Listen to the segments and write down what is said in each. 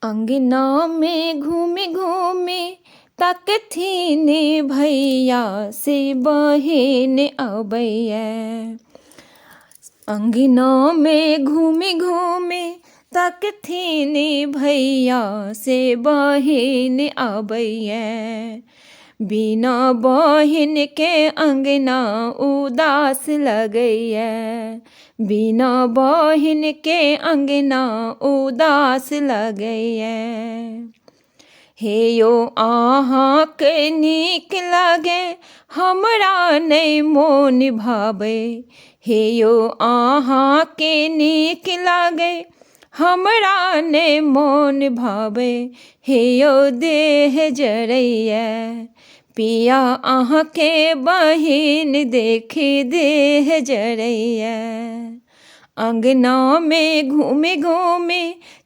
अंगना में घूमे घूमे तकथीन भैया से बहिन अबैया। अंगना में घूमे घूमे तकथीन भैया से बहिन अबैया। बिना बहिन के अंगना उदास लगैया। बिना बहिन के अंगना उदास लगैया। हे यो अहाँ के नीक लागे हमरा नहीं मोन भावे। हे यो अहाँ के नीक लागे हमरा नहीं मोन भावे। हे यो देह जरैया पिया अहाँ के बहिन देखी देह जरैया। अंगना में घूमे घूमे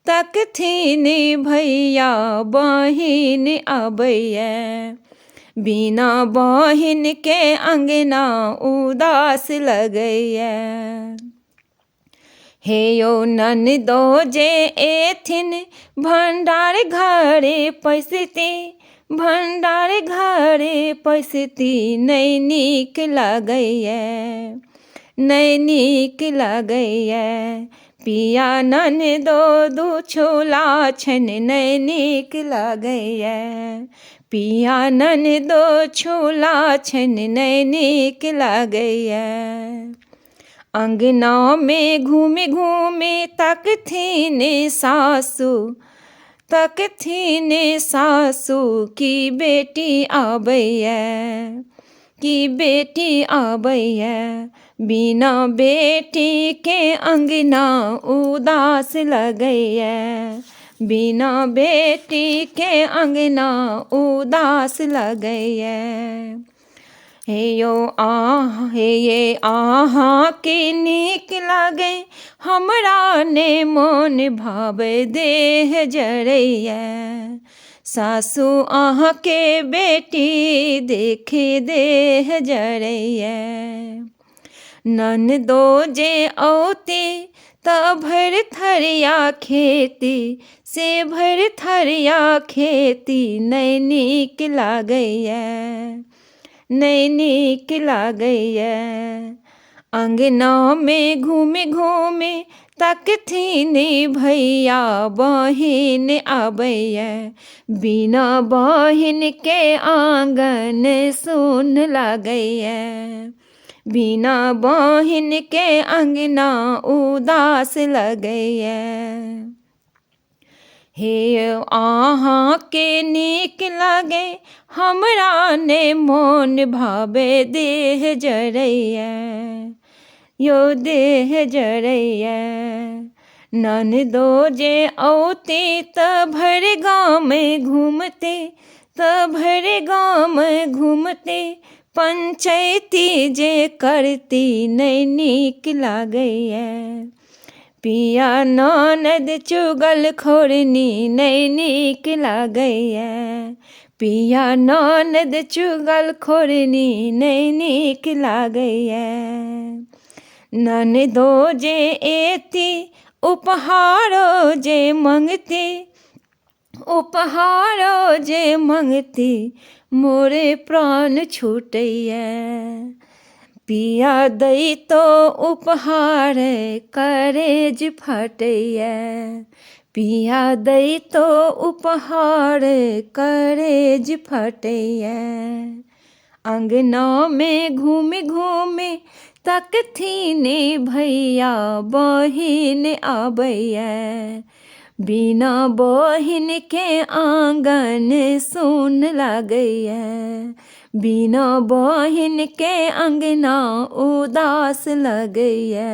तकथीन भैया बहिन अबैया। बिना बहिन के अंगना उदास लगैया। हे यो ननदो जे एथिन भंडार घरे पैसती। भंडार घरे पैसती नहीं नीक लगैया। नहीं नीक लगैया पिया ननदो दू छोला छन नहीं नीक लगैया। पिया ननदो छोला छन नहीं नीक लगैया। अंगना में घूमे घूमे तकथीन सासू। तकथीन सासू की बेटी आबैया। की बेटी आबैया। बिना बेटी के अंगना उदास लगैया। बिना बेटी के अंगना उदास लगैया। हे ये अहाँ के नीक लागे हमरा ने मोन भावे देह जरैया। सासू अहाँ के बेटी देखे देह जरैया। ननदो जे औते त भर थरिया खेती से भर थरिया खेती नहीं नीक लागैया। नहीं नीक लागैया। अंगना में घूमे घूमे तकथीन भैया बहिन अबैया। बिना बहिन के आंगन सुन लगैया। बिना बहिन के अंगना उदास लगैया। हे अहाँ के नीक लागे हमरा ने मोन भावे देह जरैया। यो देह जरैया। ननदो जे औते त भर गाँव में घूमते। त भर गाँव में घूमते पंचायती जे करती नहीं नीक लागैया। पिया ननद चुगल खोरनी नहीं नीक लागैया। पिया ननद चुगल खोरनी नहीं नीक लागैया। ननदो जे एती उपहारो जे मंगती। उपहारो जे मंगती मोरे प्राण छूटैया। पिया दई तो उपहार करेज फटैया। पिया दई तो उपहार करेज फटैया। अंगना में घूमे घूमे तकथीन भैया बहिन अबैया। बिना बहिन के आंगन सुन लगैया। बिना बहिन के अंगना उदास लगैया।